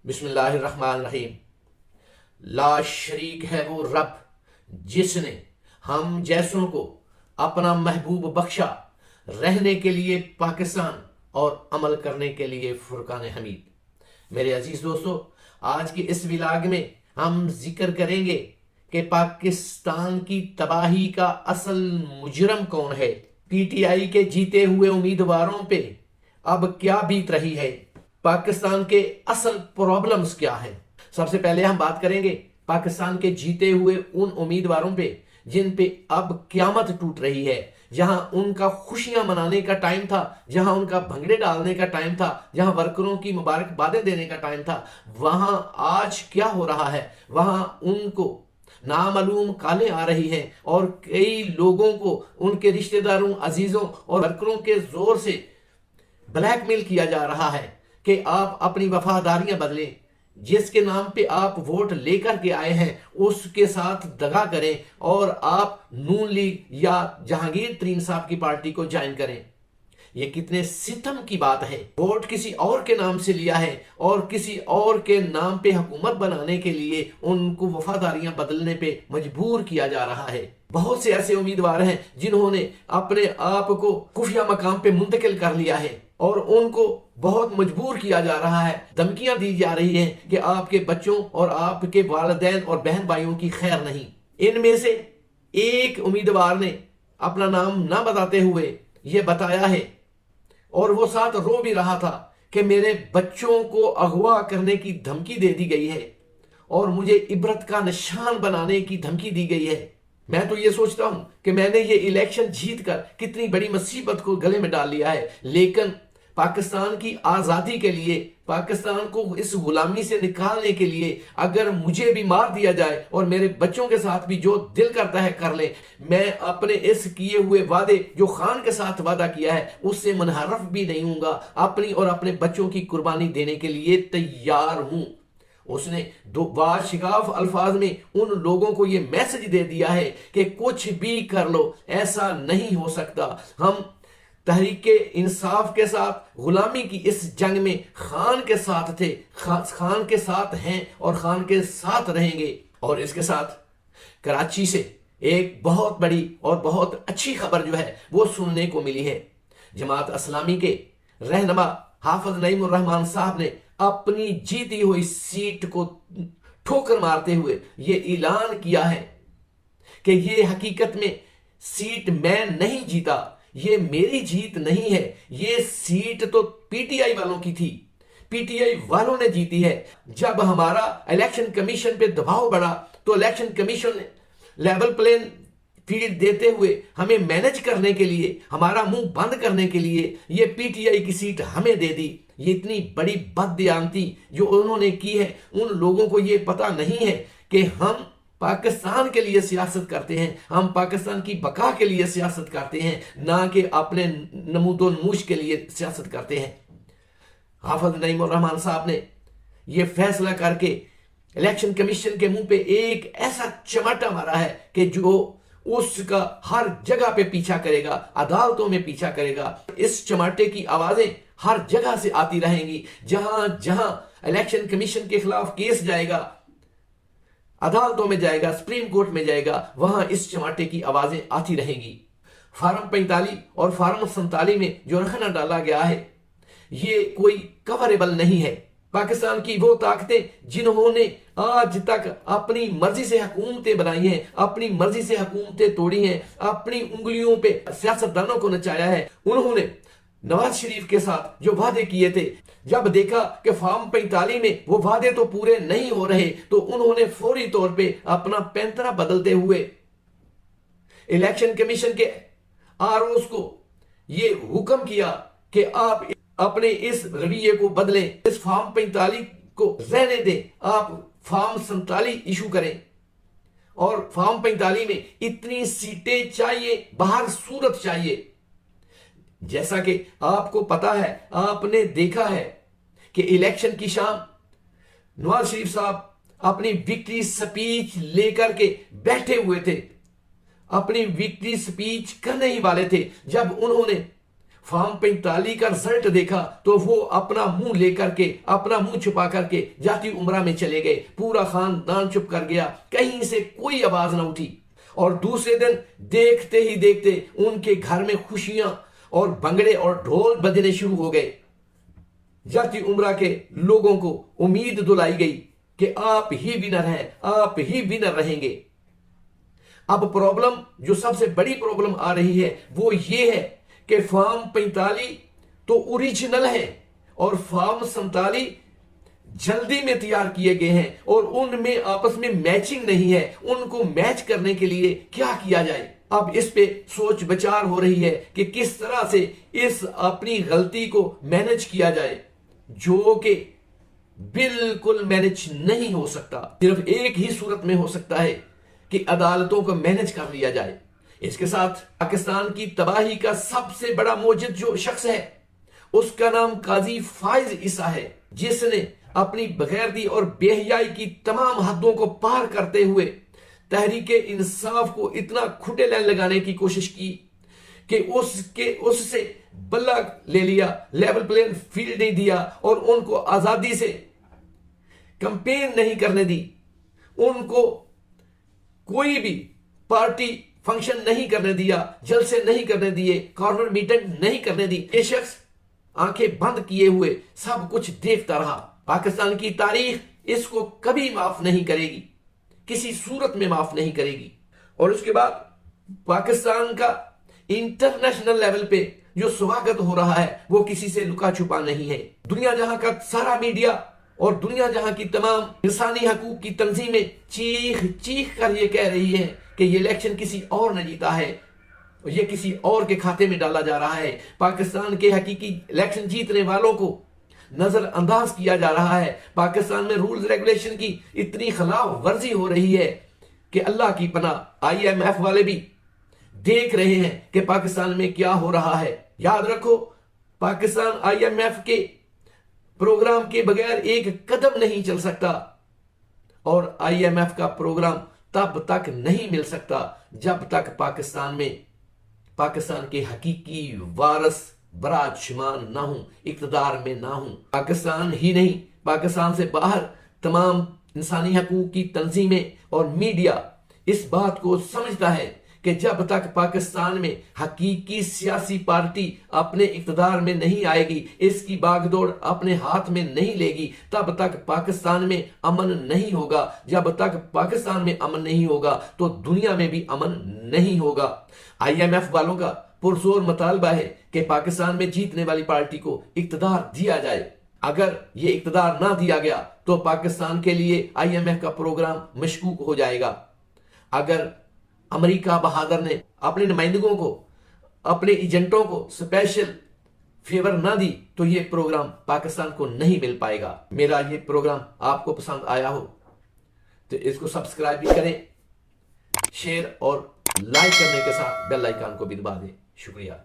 बिस्मिल्लाहिर्रहमानिर्रहीम। ला शरीक है वो रब जिसने हम जैसों को अपना महबूब बख्शा, रहने के लिए पाकिस्तान और अमल करने के लिए फुरकान हमीद। मेरे अजीज दोस्तों, आज के इस विलाग में हम जिक्र करेंगे कि पाकिस्तान की तबाही का असल मुजरम कौन है, पीटीआई के जीते हुए उम्मीदवारों पे अब क्या बीत रही है, पाकिस्तान के असल प्रॉब्लम्स क्या है। सबसे पहले हम बात करेंगे पाकिस्तान के जीते हुए उन उम्मीदवारों पे जिन पे अब क्यामत टूट रही है, जहां उनका खुशियां मनाने का टाइम था, जहां उनका भंगड़े डालने का टाइम था, जहां वर्करों की मुबारकबादें देने का टाइम था, वहां आज क्या हो रहा है। वहां उनको नामालूम कालें आ रही हैं और कई लोगों को उनके रिश्तेदारों, अजीजों और वर्करों के जोर से ब्लैकमेल किया जा रहा है कि आप अपनी वफादारियां बदलें, जिसके नाम पे आप वोट लेकर के आए हैं उसके साथ दगा करें और आप नून लीग या जहांगीर तरीन साहब की पार्टी को ज्वाइन करें। यह कितने सितम की बात है। वोट किसी और के नाम से लिया है और किसी और के नाम पे हुकूमत बनाने के लिए उनको वफादारियां बदलने पे मजबूर किया जा रहा है। बहुत से ऐसे उम्मीदवार हैं जिन्होंने अपने आप को खुफिया मकाम पे मुंतकिल कर लिया है और उनको बहुत मजबूर किया जा रहा है, धमकियां दी जा रही हैं कि आपके बच्चों और आपके वालिदैन और बहन भाइयों की खैर नहीं। इनमें से एक उम्मीदवार ने अपना नाम ना बताते हुए यह बताया है और वो साथ रो भी रहा था कि मेरे बच्चों को अगवा करने की धमकी दे दी गई है और मुझे इबरत का निशान बनाने की धमकी दी गई है। मैं तो ये सोचता हूं कि मैंने ये इलेक्शन जीतकर कितनी बड़ी मुसीबत को गले में डाल लिया है, लेकिन पाकिस्तान की आज़ादी के लिए, पाकिस्तान को इस गुलामी से निकालने के लिए अगर मुझे भी मार दिया जाए और मेरे बच्चों के साथ भी जो दिल करता है कर ले, मैं अपने इस किए हुए वादे जो खान के साथ वादा किया है उससे मुनहरफ भी नहीं हूंगा। अपनी और अपने बच्चों की कुर्बानी देने के लिए तैयार हूं। उसने दो बाशिगाफ अल्फाज में उन लोगों को यह मैसेज दे दिया है कि कुछ भी कर लो, ऐसा नहीं हो सकता। हम तहरीके इंसाफ के साथ गुलामी की इस जंग में खान के साथ थे, खान के साथ हैं और खान के साथ रहेंगे। और इसके साथ कराची से एक बहुत बड़ी और बहुत अच्छी खबर जो है वो सुनने को मिली है। जमात इस्लामी के रहनुमा हाफिज नईमुर रहमान साहब ने अपनी जीती हुई सीट को ठोकर मारते हुए ये ऐलान किया है कि ये हकीकत में सीट मैं नहीं जीता, ये मेरी जीत नहीं है, ये सीट तो पीटीआई वालों की थी, पीटीआई वालों ने जीती है। जब हमारा इलेक्शन कमीशन पे दबाव बढ़ा तो इलेक्शन कमीशन ने लेवल प्लेन फील्ड देते हुए हमें मैनेज करने के लिए, हमारा मुंह बंद करने के लिए ये पीटीआई की सीट हमें दे दी। ये इतनी बड़ी बददियानती जो उन्होंने की है, उन लोगों को ये पता नहीं है कि हम पाकिस्तान के लिए सियासत करते हैं, हम पाकिस्तान की बका के लिए सियासत करते हैं, ना कि अपने नमूदोन्मूश के लिए सियासत करते हैं। हाफिज नईमुर रहमान साहब ने यह फैसला करके इलेक्शन कमीशन के मुंह पे एक ऐसा चमाटा मारा है कि जो उसका हर जगह पे पीछा करेगा, अदालतों में पीछा करेगा। इस चमाटे की आवाजें हर जगह से आती रहेंगी। जहां जहां इलेक्शन कमीशन के खिलाफ केस जाएगा, अदालतों में जाएगा, सुप्रीम कोर्ट में जाएगा, वहां इस चमाटे की आवाजें आती रहेंगी। फार्म 45 और फार्म 47 में जो रखना डाला गया है ये कोई कवरेबल नहीं है। पाकिस्तान की वो ताकतें जिन्होंने आज तक अपनी मर्जी से हुकूमतें बनाई हैं, अपनी मर्जी से हुकूमतें तोड़ी हैं, अपनी उंगलियों पे सियासतदानों को नचाया है, उन्होंने नवाज शरीफ के साथ जो वादे किए थे, जब देखा कि फार्म 45 में वो वादे तो पूरे नहीं हो रहे तो उन्होंने फौरी तौर पे अपना पैंतरा बदलते हुए इलेक्शन कमीशन के आरओस को ये हुक्म किया कि आप अपने इस रवैये को बदलें, इस फार्म 45 को रहने दें, आप फार्म 47 इशू करें। और फार्म 45 में इतनी सीटें चाहिए, बाहर सूरत चाहिए। जैसा कि आपको पता है, आपने देखा है कि इलेक्शन की शाम नवाज शरीफ साहब अपनी विक्ट्री स्पीच लेकर के बैठे हुए थे, अपनी विक्ट्री स्पीच करने ही वाले थे, जब उन्होंने फॉर्म 45 का रिजल्ट देखा तो वो अपना मुंह लेकर के, अपना मुंह छुपा करके जाती उम्रा में चले गए। पूरा खानदान चुप कर गया, कहीं से कोई आवाज ना उठी। और दूसरे दिन देखते ही देखते उनके घर में खुशियां और भंगड़े और ढोल बजने शुरू हो गए। जाती उम्रा के लोगों को उम्मीद दिलाई गई कि आप ही विनर हैं, आप ही विनर रहेंगे। अब प्रॉब्लम, जो सबसे बड़ी प्रॉब्लम आ रही है वो ये है कि फॉर्म 45 तो ओरिजिनल है और फॉर्म 47 जल्दी में तैयार किए गए हैं और उनमें आपस में मैचिंग नहीं है। उनको मैच करने के लिए क्या किया जाए? अब इस पे सोच विचार हो रही है कि किस तरह से इस अपनी गलती को मैनेज किया जाए, जो कि बिल्कुल मैनेज नहीं हो सकता। सिर्फ एक ही सूरत में हो सकता है कि अदालतों को मैनेज कर लिया जाए। इसके साथ पाकिस्तान की तबाही का सबसे बड़ा मोजिद जो शख्स है उसका नाम काजी फाइज ईसा है, जिसने अपनी बगैरती और बेहयाई की तमाम हदों को पार करते हुए तहरीके इंसाफ को इतना खुटे लाइन लगाने की कोशिश की कि उससे बल्ला ले लिया, लेवल प्लेइंग फील्ड नहीं दिया और उनको आजादी से कैंपेन नहीं करने दी, उनको कोई भी पार्टी फंक्शन नहीं करने दिया, जलसे नहीं करने दिए, कॉर्नर मीटिंग नहीं करने दी। ये शख्स आंखें बंद किए हुए सब कुछ देखता रहा। पाकिस्तान की तारीख इसको कभी माफ नहीं करेगी, किसी सूरत में माफ नहीं करेगी। और उसके बाद पाकिस्तान का इंटरनेशनल लेवल पे जो स्वागत हो रहा है वो किसी से लुका छुपा नहीं है। दुनिया जहां का सारा मीडिया और दुनिया जहां की तमाम इंसानी हकूक की तंजीमें चीख चीख कर ये कह रही है कि ये इलेक्शन किसी और ने जीता है, ये किसी और के खाते में डाला जा रहा है। पाकिस्तान के हकीकी इलेक्शन जीतने वालों को नजरअंदाज किया जा रहा है। पाकिस्तान में रूल्स रेगुलेशन की इतनी खिलाफ वर्जी हो रही है कि अल्लाह की पनाह। IMF वाले भी देख रहे हैं कि पाकिस्तान में क्या हो रहा है। याद रखो, पाकिस्तान IMF के प्रोग्राम के बगैर एक कदम नहीं चल सकता और IMF का प्रोग्राम तब तक नहीं मिल सकता जब तक पाकिस्तान के हकीकी वारस बराजमान ना हूं, इक्तदार में ना हूं। पाकिस्तान ही नहीं, पाकिस्तान से बाहर तमाम इंसानी हकूक की तंजीमें और मीडिया इस बात को समझता है कि जब तक पाकिस्तान में हकीकी सियासी पार्टी अपने इक्तदार में नहीं आएगी, इसकी बागडोर अपने हाथ में नहीं लेगी, तब तक पाकिस्तान में अमन नहीं होगा। जब तक पाकिस्तान में अमन नहीं होगा तो दुनिया में भी अमन नहीं होगा। IMF वालों का पुरजोर मुतालबा है कि पाकिस्तान में जीतने वाली पार्टी को इक्तदार दिया जाए। अगर ये इक्तदार ना दिया गया तो पाकिस्तान के लिए IMF का प्रोग्राम मशकूक हो जाएगा। अगर अमेरिका बहादुर ने अपने नुमाइंदों को, अपने एजेंटों को स्पेशल फेवर ना दी तो ये प्रोग्राम पाकिस्तान को नहीं मिल पाएगा। मेरा ये प्रोग्राम आपको पसंद आया हो तो इसको सब्सक्राइब भी करें, शेयर और लाइक करने के साथ बेल आइकन को भी दबा दें। शुक्रिया।